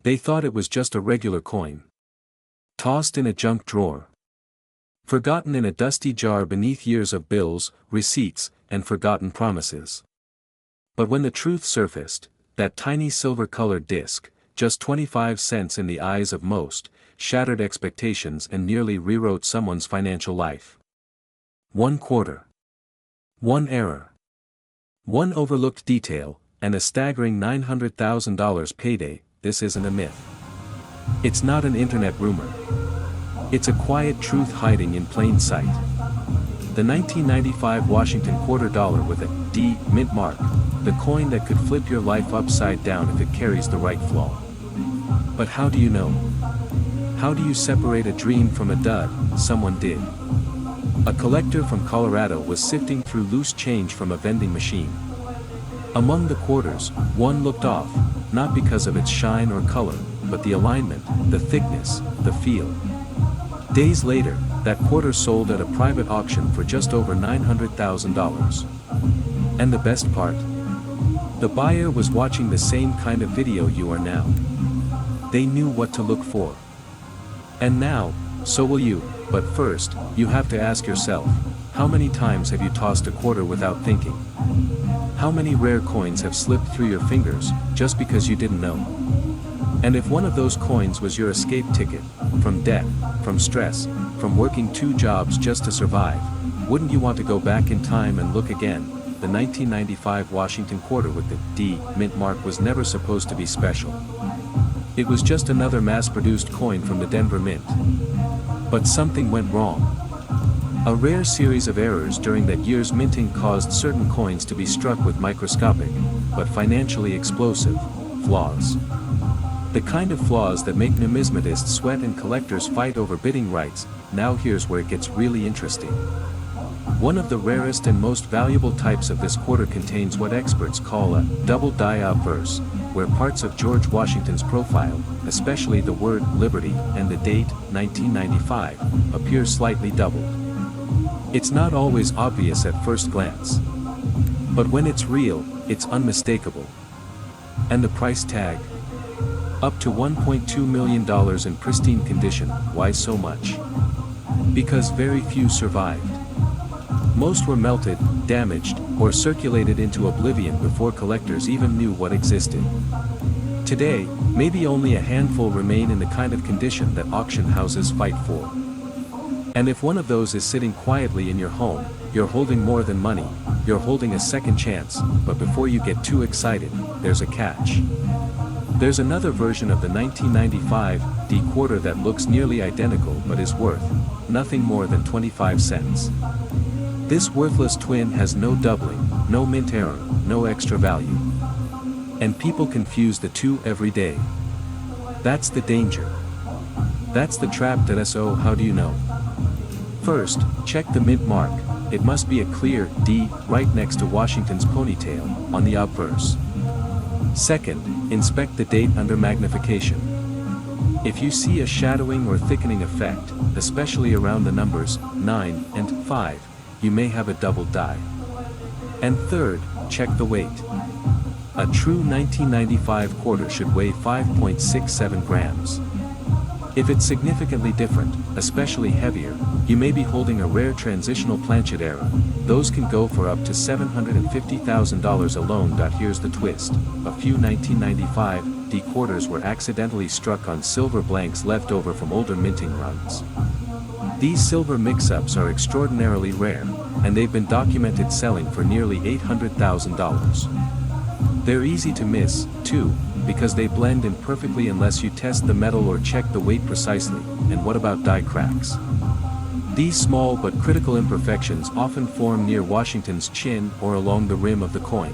They thought it was just a regular coin. Tossed in a junk drawer. Forgotten in a dusty jar beneath years of bills, receipts, and forgotten promises. But when the truth surfaced, that tiny silver-colored disc, just 25 cents in the eyes of most, shattered expectations and nearly rewrote someone's financial life. One quarter. One error. One overlooked detail, and a staggering $900,000 payday. This isn't a myth. It's not an internet rumor. It's a quiet truth hiding in plain sight. The 1995 Washington quarter dollar with a D mint mark, the coin that could flip your life upside down if it carries the right flaw. But how do you know? How do you separate a dream from a dud? Someone did. A collector from Colorado was sifting through loose change from a vending machine. Among the quarters, one looked off, not because of its shine or color, but the alignment, the thickness, the feel. Days later, that quarter sold at a private auction for just over $900,000. And the best part? The buyer was watching the same kind of video you are now. They knew what to look for. And now, so will you, but first, you have to ask yourself, how many times have you tossed a quarter without thinking? How many rare coins have slipped through your fingers, just because you didn't know? And if one of those coins was your escape ticket, from debt, from stress, from working 2 jobs just to survive, wouldn't you want to go back in time and look again? The 1995 Washington quarter with the D mint mark was never supposed to be special. It was just another mass-produced coin from the Denver Mint. But something went wrong. A rare series of errors during that year's minting caused certain coins to be struck with microscopic, but financially explosive, flaws. The kind of flaws that make numismatists sweat and collectors fight over bidding rights. Now here's where it gets really interesting. One of the rarest and most valuable types of this quarter contains what experts call a double die obverse, where parts of George Washington's profile, especially the word Liberty and the date 1995, appear slightly doubled. It's not always obvious at first glance. But when it's real, it's unmistakable. And the price tag? Up to $1.2 million in pristine condition. Why so much? Because very few survived. Most were melted, damaged, or circulated into oblivion before collectors even knew what existed. Today, maybe only a handful remain in the kind of condition that auction houses fight for. And if one of those is sitting quietly in your home, you're holding more than money, you're holding a second chance. But before you get too excited, there's a catch. There's another version of the 1995 D quarter that looks nearly identical but is worth nothing more than 25 cents. This worthless twin has no doubling, no mint error, no extra value. And people confuse the two every day. That's the danger. That's the trap. So how do you know? First, check the mint mark. It must be a clear D right next to Washington's ponytail on the obverse. Second, inspect the date under magnification. If you see a shadowing or thickening effect, especially around the numbers 9 and 5, you may have a double die. And third, check the weight. A true 1995 quarter should weigh 5.67 grams. If it's significantly different, especially heavier, you may be holding a rare transitional planchet era. Those can go for up to $750,000 alone. Here's the twist. A few 1995 D quarters were accidentally struck on silver blanks left over from older minting runs. These silver mix-ups are extraordinarily rare, and they've been documented selling for nearly $800,000. They're easy to miss, too, because they blend in perfectly unless you test the metal or check the weight precisely. And what about die cracks? These small but critical imperfections often form near Washington's chin or along the rim of the coin.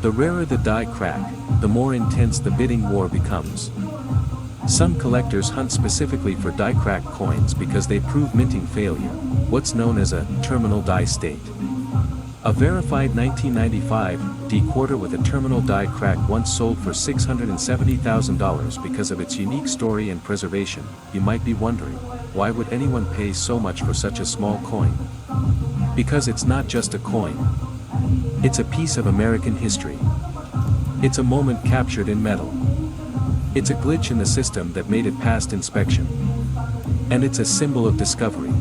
The rarer the die crack, the more intense the bidding war becomes. Some collectors hunt specifically for die crack coins because they prove minting failure, what's known as a terminal die state. A verified 1995 D quarter with a terminal die crack once sold for $670,000 because of its unique story and preservation. You might be wondering, why would anyone pay so much for such a small coin? Because it's not just a coin. It's a piece of American history. It's a moment captured in metal. It's a glitch in the system that made it past inspection. And it's a symbol of discovery.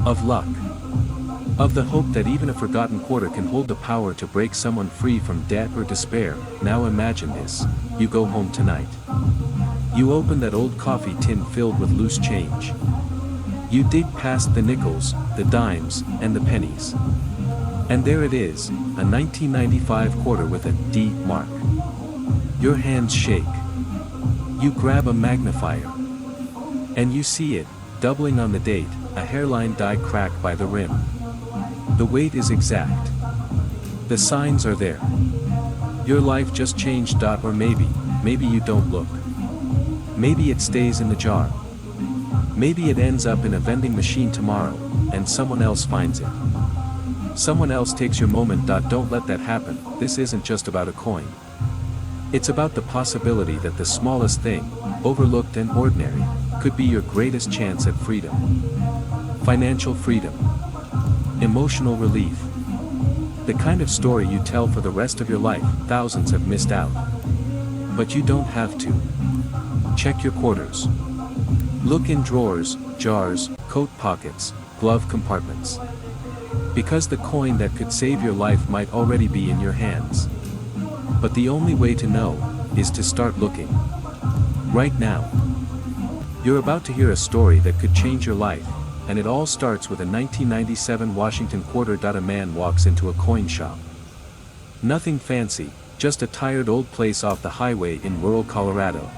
Of luck. Of the hope that even a forgotten quarter can hold the power to break someone free from debt or despair. Now imagine this, you go home tonight. You open that old coffee tin filled with loose change. You dig past the nickels, the dimes, and the pennies. And there it is, a 1995 quarter with a D mark. Your hands shake. You grab a magnifier. And you see it, doubling on the date, a hairline die crack by the rim. The weight is exact. The signs are there. Your life just changed. Or maybe you don't look. Maybe it stays in the jar. Maybe it ends up in a vending machine tomorrow, and someone else finds it. Someone else takes your moment. Don't let that happen. This isn't just about a coin. It's about the possibility that the smallest thing, overlooked and ordinary, could be your greatest chance at freedom. Financial freedom. Emotional relief. The kind of story you tell for the rest of your life. Thousands have missed out. But you don't have to. Check your quarters. Look in drawers, jars, coat pockets, glove compartments. Because the coin that could save your life might already be in your hands. But the only way to know is to start looking. Right now. You're about to hear a story that could change your life, and it all starts with a 1997 Washington quarter. A man walks into a coin shop. Nothing fancy, just a tired old place off the highway in rural Colorado.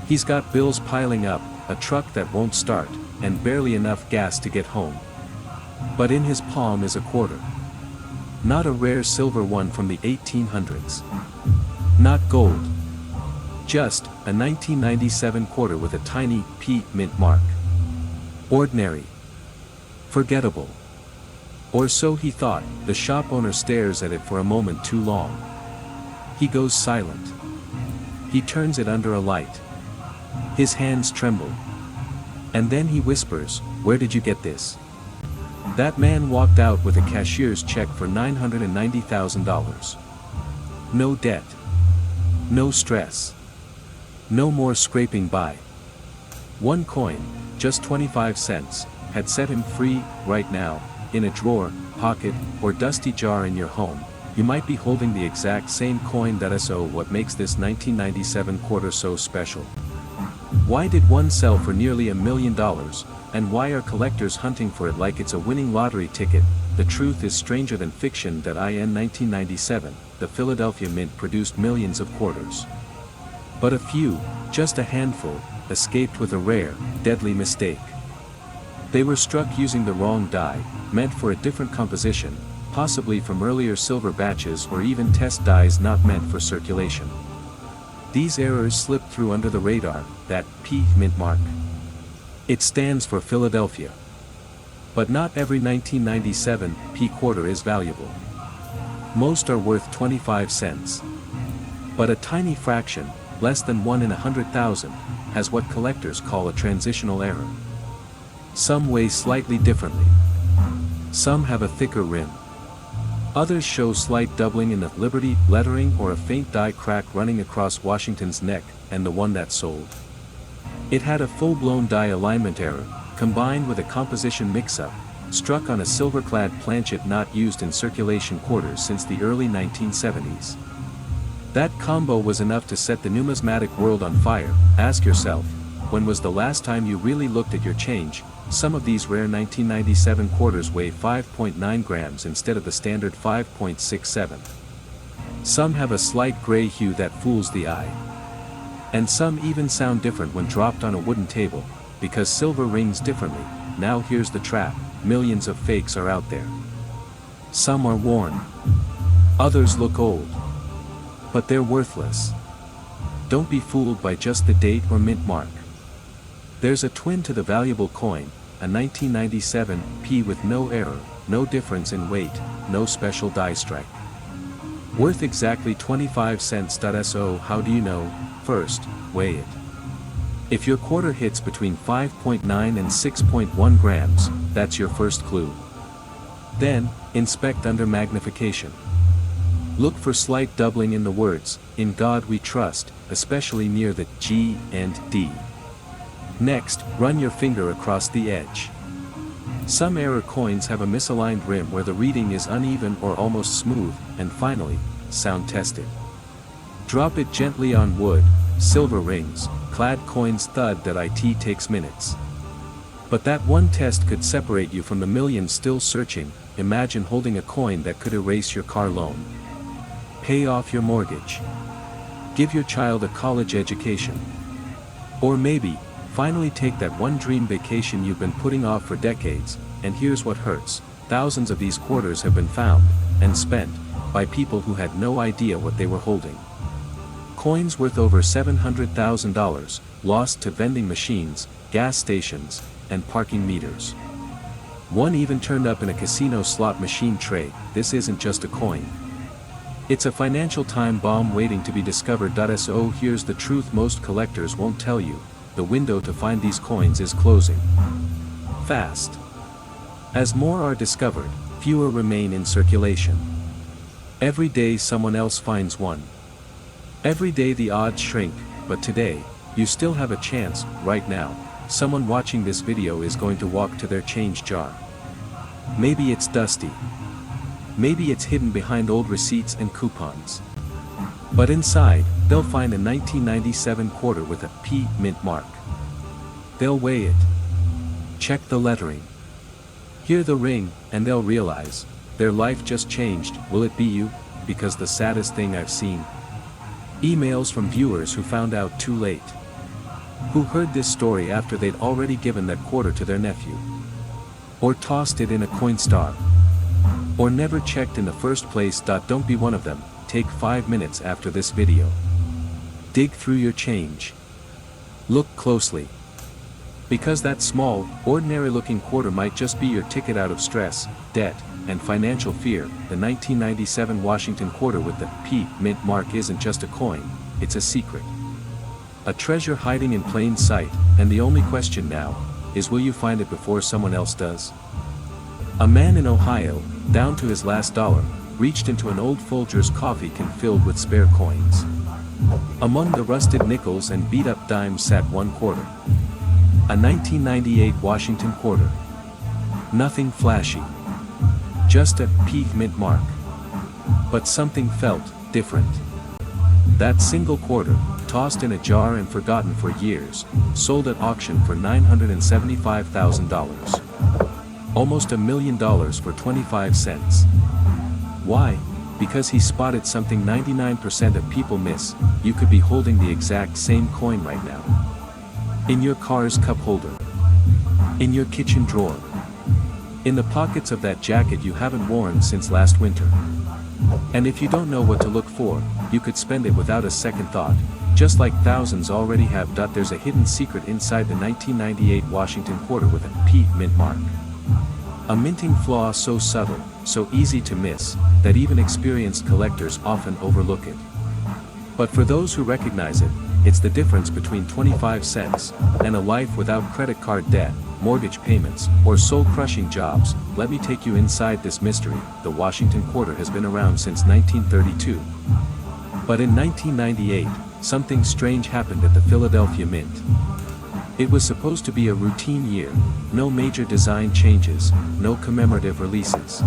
He's got bills piling up, a truck that won't start, and barely enough gas to get home. But in his palm is a quarter. Not a rare silver one from the 1800s. Not gold. Just a 1997 quarter with a tiny P mint mark. Ordinary. Forgettable. Or so he thought. The shop owner stares at it for a moment too long. He goes silent. He turns it under a light. His hands tremble. And then he whispers, "Where did you get this?" That man walked out with a cashier's check for $990,000. No debt. No stress. No more scraping by. One coin, just 25 cents, had set him free. Right now, in a drawer, pocket, or dusty jar in your home, you might be holding the exact same coin. So what makes this 1997 quarter so special? Why did one sell for nearly $1 million, and why are collectors hunting for it like it's a winning lottery ticket? The truth is stranger than fiction. In 1997, the Philadelphia Mint produced millions of quarters. But a few, just a handful, escaped with a rare, deadly mistake. They were struck using the wrong die, meant for a different composition, possibly from earlier silver batches or even test dies not meant for circulation. These errors slipped through under the radar. That P mint mark. It stands for Philadelphia. But not every 1997 P quarter is valuable. Most are worth 25 cents. But a tiny fraction, less than 1 in 100,000, has what collectors call a transitional error. Some weigh slightly differently. Some have a thicker rim. Others show slight doubling in the Liberty lettering or a faint die crack running across Washington's neck. And the one that sold? It had a full-blown die alignment error, combined with a composition mix-up, struck on a silver-clad planchet not used in circulation quarters since the early 1970s. That combo was enough to set the numismatic world on fire. Ask yourself, when was the last time you really looked at your change? Some of these rare 1997 quarters weigh 5.9 grams instead of the standard 5.67. Some have a slight gray hue that fools the eye. And some even sound different when dropped on a wooden table, because silver rings differently. Now here's the trap, millions of fakes are out there. Some are worn. Others look old. But they're worthless. Don't be fooled by just the date or mint mark. There's a twin to the valuable coin, a 1997 P with no error, no difference in weight, no special die strike. Worth exactly 25 cents. So how do you know? First, weigh it. If your quarter hits between 5.9 and 6.1 grams, that's your first clue. Then, inspect under magnification. Look for slight doubling in the words, "In God we trust," especially near the G and D. Next, run your finger across the edge. Some error coins have a misaligned rim where the reading is uneven or almost smooth, and finally, sound test it. Drop it gently on wood, silver rings, clad coins thud that it takes minutes. But that one test could separate you from the millions still searching. Imagine holding a coin that could erase your car loan. Pay off your mortgage. Give your child a college education. Or maybe, finally take that one dream vacation you've been putting off for decades. And here's what hurts: thousands of these quarters have been found, and spent, by people who had no idea what they were holding. Coins worth over $700,000, lost to vending machines, gas stations, and parking meters. One even turned up in a casino slot machine tray. This isn't just a coin. It's a financial time bomb waiting to be discovered. So here's the truth most collectors won't tell you: the window to find these coins is closing fast. As more are discovered, fewer remain in circulation. Every day someone else finds one. Every day the odds shrink, but today, you still have a chance. Right now, someone watching this video is going to walk to their change jar. Maybe it's dusty. Maybe it's hidden behind old receipts and coupons. But inside, they'll find a 1997 quarter with a P mint mark. They'll weigh it. Check the lettering. Hear the ring, and they'll realize their life just changed. Will it be you? Because the saddest thing I've seen: emails from viewers who found out too late. Who heard this story after they'd already given that quarter to their nephew. Or tossed it in a coin star. Or never checked in the first place. Don't be one of them. Take 5 minutes after this video. Dig through your change. Look closely. Because that small, ordinary-looking quarter might just be your ticket out of stress, debt, and financial fear. The 1997 Washington quarter with the P mint mark isn't just a coin, it's a secret. A treasure hiding in plain sight, and the only question now is, will you find it before someone else does? A man in Ohio, down to his last dollar, reached into an old Folgers coffee can filled with spare coins. Among the rusted nickels and beat-up dimes sat one quarter. A 1998 Washington quarter. Nothing flashy. Just a P mint mark. But something felt different. That single quarter, tossed in a jar and forgotten for years, sold at auction for $975,000. Almost $1 million for 25 cents. Why? Because he spotted something 99% of people miss: you could be holding the exact same coin right now. In your car's cup holder. In your kitchen drawer. In the pockets of that jacket you haven't worn since last winter. And if you don't know what to look for, you could spend it without a second thought, just like thousands already have. There's a hidden secret inside the 1998 Washington quarter with a P mint mark. A minting flaw so subtle, so easy to miss, that even experienced collectors often overlook it. But for those who recognize it, it's the difference between 25 cents and a life without credit card debt, mortgage payments, or soul-crushing jobs. Let me take you inside this mystery. The Washington quarter has been around since 1932. But in 1998, something strange happened at the Philadelphia Mint. It was supposed to be a routine year, no major design changes, no commemorative releases.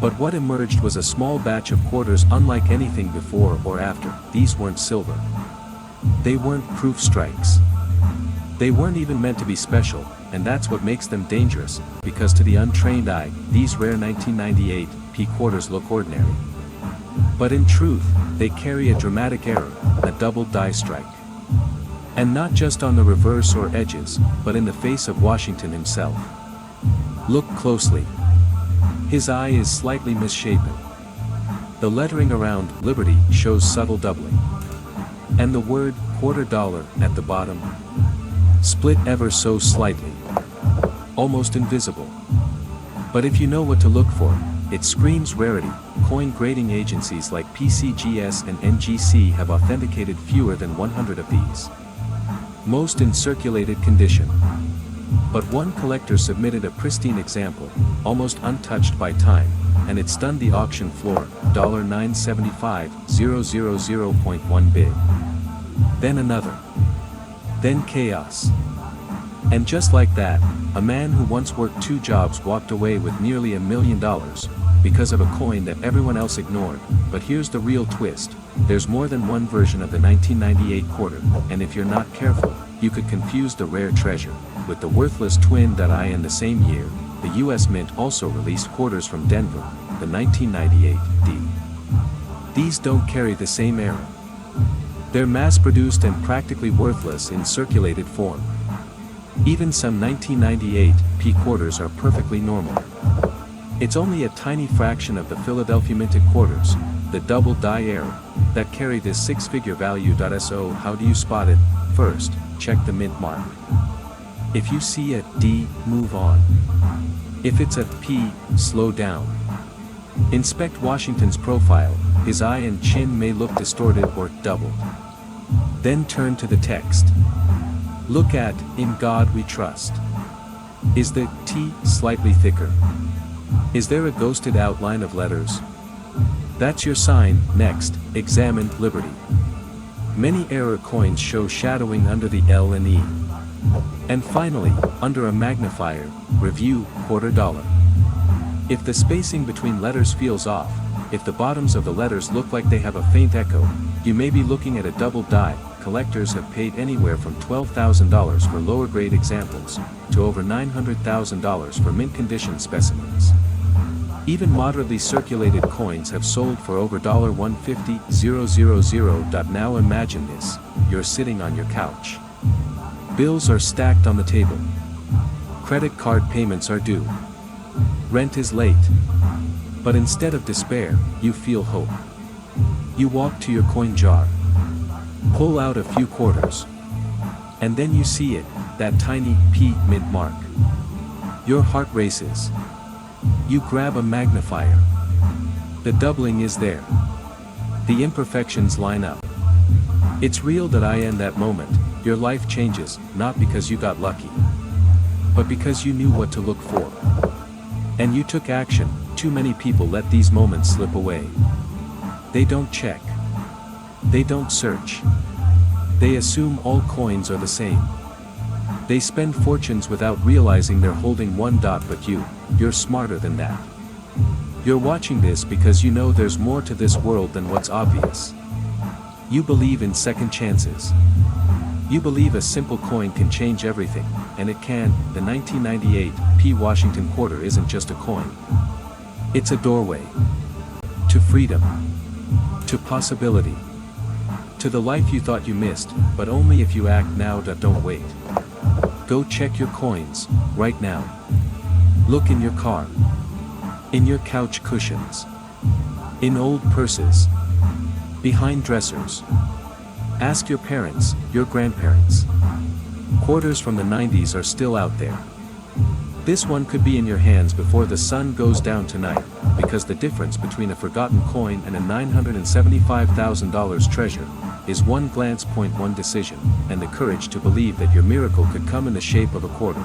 But what emerged was a small batch of quarters unlike anything before or after. These weren't silver. They weren't proof strikes. They weren't even meant to be special, and that's what makes them dangerous, because to the untrained eye, these rare 1998 P quarters look ordinary. But in truth, they carry a dramatic error, a double die strike. And not just on the reverse or edges, but in the face of Washington himself. Look closely. His eye is slightly misshapen. The lettering around Liberty shows subtle doubling. And the word $quarter at the bottom, split ever so slightly. Almost invisible. But if you know what to look for, it screams rarity. Coin grading agencies like PCGS and NGC have authenticated fewer than 100 of these. Most in circulated condition. But one collector submitted a pristine example, almost untouched by time, and it stunned the auction floor, $975,000.1 bid. Then another. Then chaos. And just like that, a man who once worked 2 jobs walked away with nearly $1 million, because of a coin that everyone else ignored. But here's the real twist: there's more than one version of the 1998 quarter, and if you're not careful, you could confuse the rare treasure with the worthless twin that in the same year, the US Mint also released quarters from Denver, the 1998 D. These don't carry the same era. They're mass-produced and practically worthless in circulated form. Even some 1998 P quarters are perfectly normal. It's only a tiny fraction of the Philadelphia minted quarters, the double die era, that carry this 6-figure value. So how do you spot it? First, check the mint mark. If you see a D, move on. If it's a P, slow down. Inspect Washington's profile. His eye and chin may look distorted or doubled. Then turn to the text. Look at "In God We Trust." Is the T slightly thicker? Is there a ghosted outline of letters? That's your sign. Next, examine Liberty. Many error coins show shadowing under the L and E. And finally, under a magnifier, review $0.25. If the spacing between letters feels off, if the bottoms of the letters look like they have a faint echo, you may be looking at a double die. Collectors have paid anywhere from $12,000 for lower grade examples, to over $900,000 for mint condition specimens. Even moderately circulated coins have sold for over $150,000. Now imagine this: you're sitting on your couch. Bills are stacked on the table. Credit card payments are due. Rent is late. But instead of despair, you feel hope. You walk to your coin jar. Pull out a few quarters. And then you see it, that tiny P mint mark. Your heart races. You grab a magnifier. The doubling is there. The imperfections line up. It's real. In that moment, your life changes, not because you got lucky, but because you knew what to look for. And you took action. Too many people let these moments slip away. They don't check. They don't search. They assume all coins are the same. They spend fortunes without realizing they're holding one. But you're smarter than that. You're watching this because you know there's more to this world than what's obvious. You believe in second chances. You believe a simple coin can change everything, and it can. The 1998 P Washington quarter isn't just a coin. It's a doorway. To freedom. To possibility. To the life you thought you missed, but only if you act now. Don't wait. Go check your coins, right now. Look in your car. In your couch cushions. In old purses. Behind dressers. Ask your parents, your grandparents. Quarters from the 90s are still out there. This one could be in your hands before the sun goes down tonight, because the difference between a forgotten coin and a $975,000 treasure is one glance. One decision, and the courage to believe that your miracle could come in the shape of a quarter.